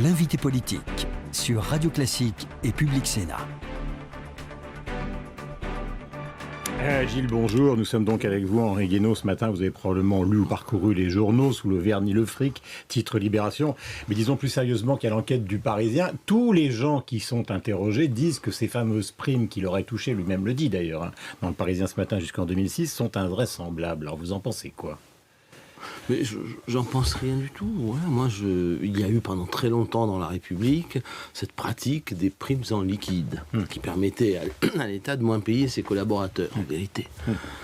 L'invité politique sur Radio Classique et Public Sénat. Gilles, bonjour. Nous sommes donc avec vous, Henri Guénaud. Ce matin, vous avez probablement lu ou parcouru les journaux sous le vernis Le Fric, titre Libération. Mais disons plus sérieusement qu'à l'enquête du Parisien, tous les gens qui sont interrogés disent que ces fameuses primes qu'il aurait touchées, lui-même le dit d'ailleurs, dans le Parisien ce matin jusqu'en 2006, sont invraisemblables. Alors vous en pensez quoi ? Mais j'en pense rien du tout. Voilà, il y a eu pendant très longtemps dans la République cette pratique des primes en liquide qui permettait à l'État de moins payer ses collaborateurs, en vérité.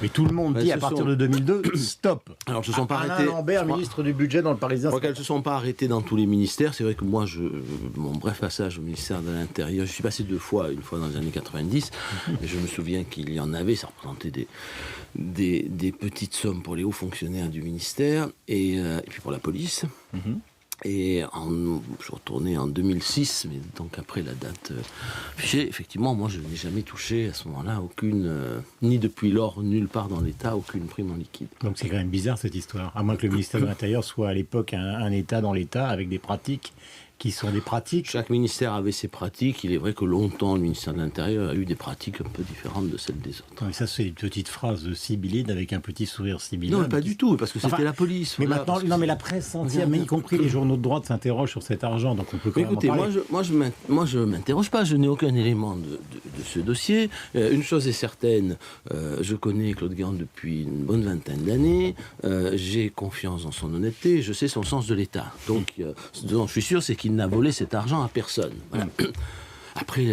Mais tout le monde dit à partir de 2002, stop. Alors, elles se sont pas arrêtées. Alain Lambert, ministre du Budget dans le Parisien. Je crois qu'elles ne se sont pas arrêtées dans tous les ministères. C'est vrai que moi, mon bref passage au ministère de l'Intérieur, je suis passé deux fois, une fois dans les années 90, et je me souviens qu'il y en avait, ça représentait des petites sommes pour les hauts fonctionnaires du ministère et puis pour la police. Et je suis retourné en 2006, mais donc après la date fichée. Effectivement, moi je n'ai jamais touché à ce moment-là aucune, ni depuis lors, nulle part dans l'État, aucune prime en liquide. Donc c'est quand même bizarre cette histoire, à moins que le ministère de l'Intérieur soit à l'époque un État dans l'État avec des pratiques qui sont des pratiques. Chaque ministère avait ses pratiques. Il est vrai que longtemps, le ministère de l'Intérieur a eu des pratiques un peu différentes de celles des autres. Non, mais ça, c'est une petite phrase de sibyllide avec un petit sourire sibyllin. Non, pas du tout, parce que c'était la police. Mais voilà, maintenant, mais la presse entière, mais y compris les journaux de droite, s'interrogent sur cet argent, donc on peut quand même écoutez, en parler. moi, je m'interroge pas. Je n'ai aucun élément de ce dossier. Une chose est certaine, je connais Claude Guéant depuis une bonne vingtaine d'années. J'ai confiance dans son honnêteté. Je sais son sens de l'État. Donc, ce dont je suis sûr, c'est qu'il n'a volé cet argent à personne. Voilà. Après,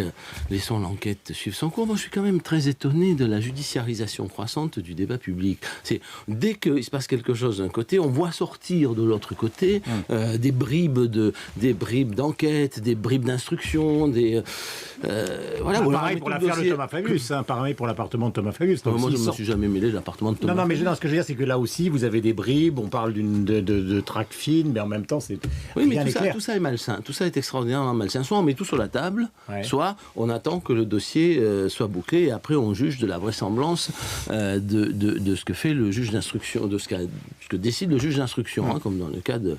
laissons l'enquête suivre son cours. Moi, je suis quand même très étonné de la judiciarisation croissante du débat public. C'est dès qu'il se passe quelque chose d'un côté, on voit sortir de l'autre côté des bribes d'enquête, des bribes d'instruction, voilà. Pareil pour l'affaire de Thomas Fabius, pareil pour l'appartement de Thomas Fabius. Moi, je ne me suis jamais mêlé de l'appartement de Thomas. Non, mais ce que je veux dire, c'est que là aussi, vous avez des bribes. On parle de traque fine, mais en même temps, c'est rien n'est clair. Tout ça est malsain. Tout ça est extraordinairement malsain. Soit on met tout sur la table. Soit on attend que le dossier soit bouclé et après on juge de la vraisemblance de ce que fait le juge d'instruction, de ce que décide le juge d'instruction, comme dans le cas de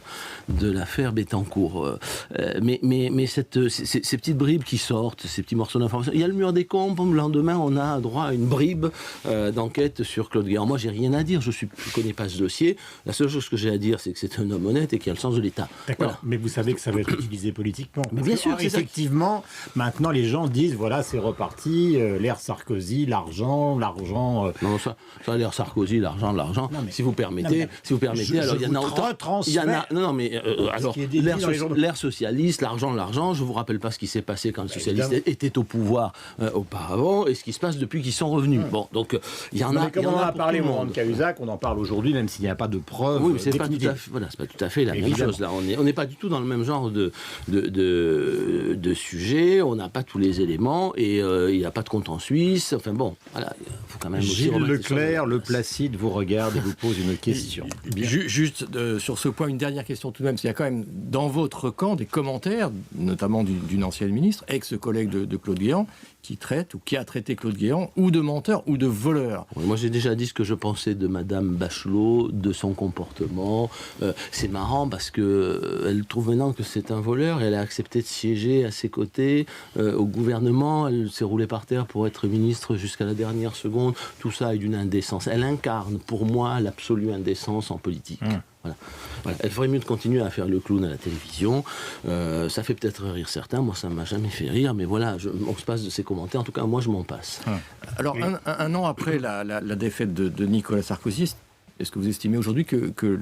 l'affaire Bettencourt. Mais ces petites bribes qui sortent, ces petits morceaux d'information, il y a le mur des comptes, le lendemain on a droit à une bribe d'enquête sur Claude Guéant. Moi j'ai rien à dire, je connais pas ce dossier. La seule chose que j'ai à dire, c'est que c'est un homme honnête et qui a le sens de l'État. D'accord, voilà. Mais vous savez que ça va être utilisé politiquement. Mais bien sûr, effectivement. Maintenant, les gens disent, voilà, c'est reparti, l'ère Sarkozy, l'argent... Non, ça l'ère Sarkozy, l'argent. Si vous permettez, alors il y en a autant... Alors, l'ère socialiste, l'argent, je vous rappelle pas ce qui s'est passé quand les socialistes étaient au pouvoir auparavant, et ce qui se passe depuis qu'ils sont revenus. Bon, donc, il y en a... Comme on en a parlé au moment de Cahuzac, on en parle aujourd'hui, même s'il n'y a pas de preuves. Oui, mais c'est pas tout à fait la même chose, là. On n'est pas du tout dans le même genre de sujet, on n'a pas tous les éléments et il n'y a pas de compte en Suisse. Enfin bon, voilà, il faut quand même aussi Gilles Leclerc, le Placide, vous regarde et vous pose une question. Juste sur ce point, une dernière question tout de même. Il y a quand même dans votre camp des commentaires, notamment d'une ancienne ministre, ex-collègue de Claude Guéant, qui a traité Claude Guéant ou de menteur ou de voleur. Oui, moi j'ai déjà dit ce que je pensais de Madame Bachelot, de son comportement. C'est marrant parce que elle trouve maintenant que c'est un voleur et elle a accepté de siéger à ses côtés au gouvernement. Elle s'est roulée par terre pour être ministre jusqu'à la dernière seconde. Tout ça est d'une indécence. Elle incarne pour moi l'absolue indécence en politique. Voilà. Elle ferait mieux de continuer à faire le clown à la télévision. Ça fait peut-être rire certains. Moi, ça ne m'a jamais fait rire. Mais voilà, on se passe de ces commentaires. En tout cas, moi, je m'en passe. Alors, un an après la défaite de Nicolas Sarkozy, est-ce que vous estimez aujourd'hui que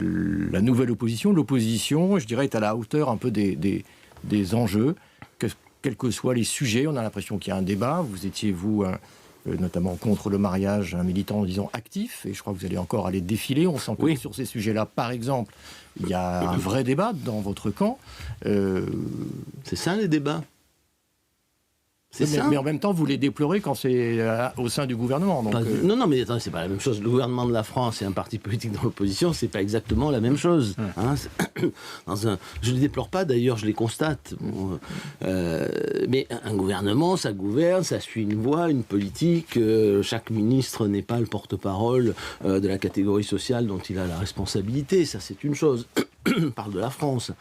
la nouvelle opposition, l'opposition, je dirais, est à la hauteur un peu des enjeux, quels que soient les sujets? On a l'impression qu'il y a un débat. Vous étiez, vous... notamment contre le mariage, un militant, disons, actif, et je crois que vous allez encore aller défiler. On sent que sur ces sujets-là, par exemple, il y a un vrai débat dans votre camp. C'est ça, les débats. Mais en même temps, vous les déplorez quand c'est au sein du gouvernement. Donc, Non, mais attendez, c'est pas la même chose. Le gouvernement de la France et un parti politique dans l'opposition, c'est pas exactement la même chose. Je les déplore pas, d'ailleurs, je les constate. Mais un gouvernement, ça gouverne, ça suit une voie, une politique. Chaque ministre n'est pas le porte-parole de la catégorie sociale dont il a la responsabilité. Ça, c'est une chose. parle de la France.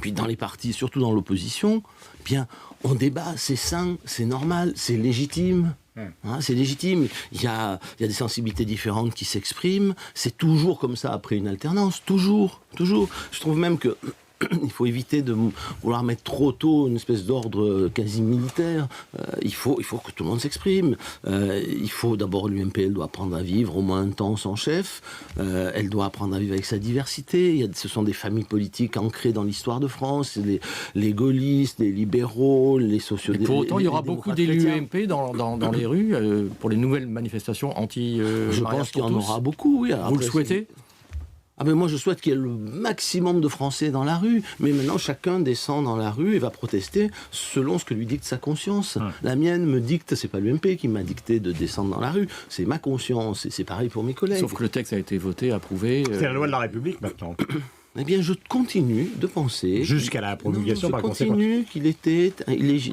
Puis dans les partis, surtout dans l'opposition, bien, on débat, c'est sain, c'est normal, c'est légitime. Hein, c'est légitime. Il y a des sensibilités différentes qui s'expriment. C'est toujours comme ça après une alternance. Toujours. Je trouve même que il faut éviter de vouloir mettre trop tôt une espèce d'ordre quasi militaire. Il faut que tout le monde s'exprime. Il faut d'abord, l'UMP, elle doit apprendre à vivre au moins un temps sans chef. Elle doit apprendre à vivre avec sa diversité. Ce sont des familles politiques ancrées dans l'histoire de France. Les gaullistes, les libéraux, les sociaux-démocrates. Pour autant, il y aura beaucoup d'élus UMP dans les rues pour les nouvelles manifestations anti je pense qu'il y en aura beaucoup, oui. Alors, vous le souhaitez ? Moi, je souhaite qu'il y ait le maximum de Français dans la rue. Mais maintenant, chacun descend dans la rue et va protester selon ce que lui dicte sa conscience. La mienne me dicte, c'est pas l'UMP qui m'a dicté de descendre dans la rue, c'est ma conscience. Et c'est pareil pour mes collègues. Sauf que le texte a été voté, approuvé. C'est la loi de la République maintenant. Eh bien, je continue de penser... Jusqu'à la promulgation, par conséquent. Je continue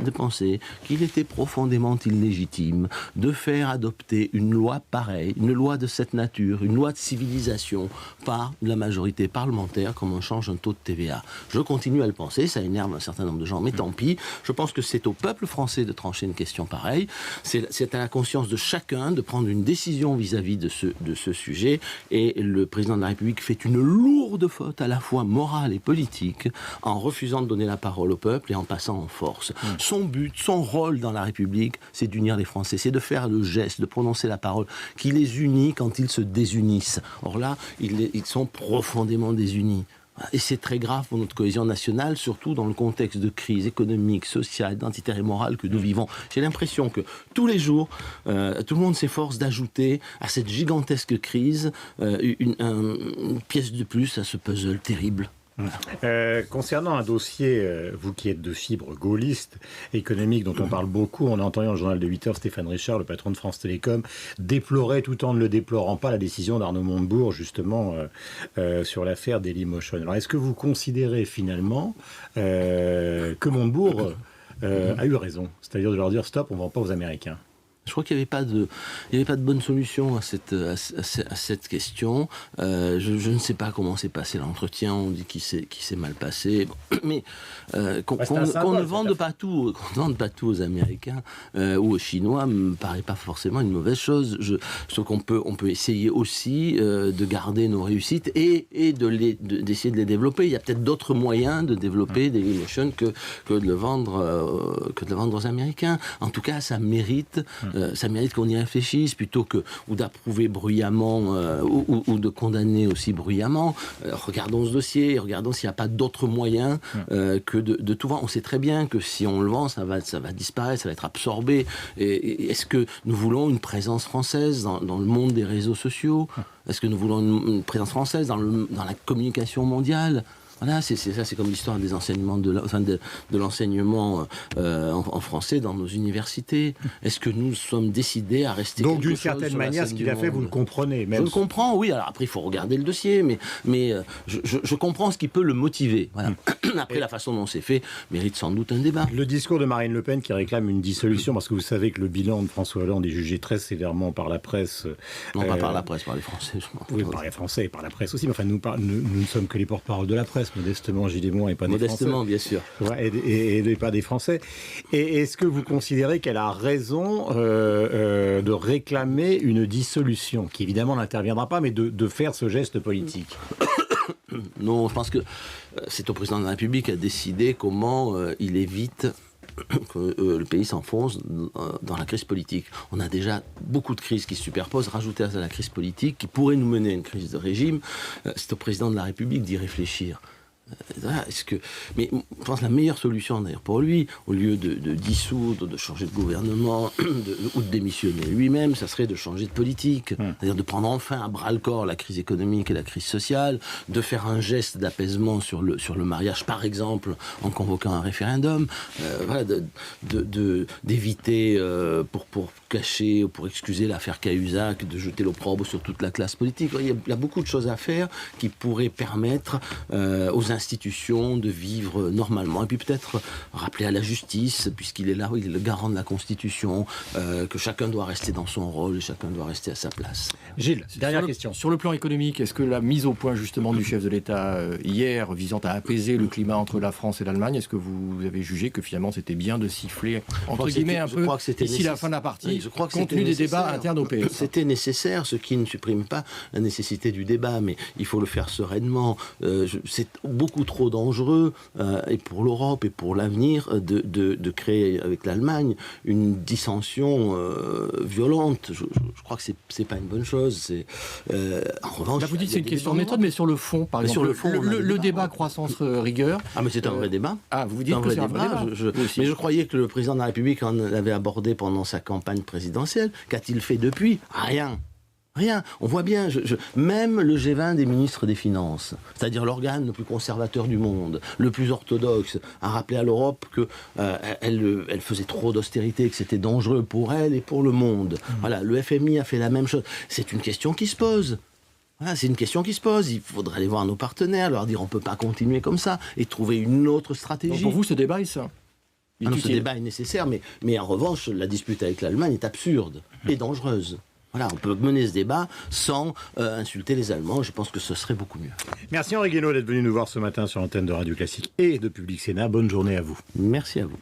de penser qu'il était profondément illégitime de faire adopter une loi pareille, une loi de cette nature, une loi de civilisation, par la majorité parlementaire, comme on change un taux de TVA. Je continue à le penser, ça énerve un certain nombre de gens, mais tant pis. Je pense que c'est au peuple français de trancher une question pareille. C'est à la conscience de chacun de prendre une décision vis-à-vis de ce sujet. Et le président de la République fait une lourde faute à la fois morale et politique en refusant de donner la parole au peuple et en passant en force. Son but, son rôle dans la République, c'est d'unir les Français, c'est de faire le geste, de prononcer la parole qui les unit quand ils se désunissent. Or là, ils sont profondément désunis. Et c'est très grave pour notre cohésion nationale, surtout dans le contexte de crise économique, sociale, identitaire et morale que nous vivons. J'ai l'impression que tous les jours, tout le monde s'efforce d'ajouter à cette gigantesque crise une pièce de plus à ce puzzle terrible. Concernant un dossier, vous qui êtes de fibre gaulliste, économique, dont on parle beaucoup, on a entendu dans le journal de 8h Stéphane Richard, le patron de France Télécom, déplorer, tout en ne le déplorant pas, la décision d'Arnaud Montebourg, justement, sur l'affaire Dailymotion. Alors, est-ce que vous considérez finalement que Montebourg a eu raison ? C'est-à-dire de leur dire stop, on ne vend pas aux Américains ? Je crois qu'il n'y avait pas de bonne solution à cette question. Je ne sais pas comment s'est passé l'entretien. On dit qu'il s'est mal passé. Mais qu'on ne vende pas tout aux Américains ou aux Chinois me paraît pas forcément une mauvaise chose. Je trouve qu'on peut essayer aussi de garder nos réussites et d'essayer de les développer. Il y a peut-être d'autres moyens de développer Dailymotion que de le vendre aux Américains. En tout cas, ça mérite qu'on y réfléchisse plutôt ou d'approuver bruyamment ou de condamner aussi bruyamment. Regardons ce dossier, regardons s'il n'y a pas d'autres moyens que de tout vendre. On sait très bien que si on le vend, ça va disparaître, ça va être absorbé. Et est-ce que nous voulons une présence française dans le monde des réseaux sociaux ? Est-ce que nous voulons une présence française dans la communication mondiale ? Voilà, c'est comme l'histoire des enseignements de l'enseignement en français dans nos universités. Est-ce que nous sommes décidés à rester donc d'une certaine manière, ce qu'il a fait, vous le comprenez même. Je le comprends, oui. Alors après, il faut regarder le dossier, mais je comprends ce qui peut le motiver. Voilà. Après, la façon dont c'est fait mérite sans doute un débat. Le discours de Marine Le Pen qui réclame une dissolution, parce que vous savez que le bilan de François Hollande est jugé très sévèrement par la presse. Non, pas par la presse, par les Français. Oui, par les Français et par la presse aussi. Mais enfin, nous ne sommes que les porte-parole de la presse. Modestement, Gilles Desmond et pas des Français. Modestement, bien sûr. Ouais, et pas des Français. Et est-ce que vous considérez qu'elle a raison de réclamer une dissolution, qui évidemment n'interviendra pas, mais de faire ce geste politique ? Non, je pense que c'est au président de la République à décider comment il évite que le pays s'enfonce dans la crise politique. On a déjà beaucoup de crises qui se superposent. Rajouter à la crise politique qui pourrait nous mener à une crise de régime, c'est au président de la République d'y réfléchir. Mais je pense que la meilleure solution d'ailleurs pour lui, au lieu de dissoudre, de changer de gouvernement ou de démissionner lui-même, ça serait de changer de politique, c'est-à-dire de prendre enfin à bras-le-corps la crise économique et la crise sociale, de faire un geste d'apaisement sur le mariage par exemple en convoquant un référendum, d'éviter pour cacher ou pour excuser l'affaire Cahuzac, de jeter l'opprobre sur toute la classe politique. Il y a beaucoup de choses à faire qui pourraient permettre aux institutions de vivre normalement. Et puis peut-être rappeler à la justice, puisqu'il est là, il est le garant de la Constitution, que chacun doit rester dans son rôle et chacun doit rester à sa place. Gilles, dernière question. Sur le plan économique, est-ce que la mise au point justement du chef de l'État hier, visant à apaiser le climat entre la France et l'Allemagne, est-ce que vous avez jugé que finalement c'était bien de siffler, entre guillemets, un peu d'ici la fin de la partie, oui, je crois que compte tenu des débats internes au PS? C'était nécessaire, ce qui ne supprime pas la nécessité du débat, mais il faut le faire sereinement. C'est beaucoup trop dangereux, et pour l'Europe et pour l'avenir, de créer avec l'Allemagne une dissension violente. Je crois que c'est pas une bonne chose. En revanche, là, vous dites que c'est une question de méthode, mais sur le fond, par exemple, sur le fond, le débat croissance-rigueur. Ah, mais c'est un vrai débat. Ah, vous dites que c'est un vrai débat. Mais je croyais que le président de la République en avait abordé pendant sa campagne présidentielle. Qu'a-t-il fait depuis? Rien. Rien. On voit bien, même le G20 des ministres des Finances, c'est-à-dire l'organe le plus conservateur du monde, le plus orthodoxe, a rappelé à l'Europe qu'elle faisait trop d'austérité, que c'était dangereux pour elle et pour le monde. Voilà, le FMI a fait la même chose. C'est une question qui se pose. Voilà, c'est une question qui se pose. Il faudrait aller voir nos partenaires, leur dire on ne peut pas continuer comme ça et trouver une autre stratégie. Donc pour vous, ce débat est ça? Ce débat est nécessaire, mais en revanche, la dispute avec l'Allemagne est absurde et dangereuse. Voilà, on peut mener ce débat sans insulter les Allemands. Je pense que ce serait beaucoup mieux. Merci Henri Guénaud d'être venu nous voir ce matin sur l'antenne de Radio Classique et de Public Sénat. Bonne journée à vous. Merci à vous.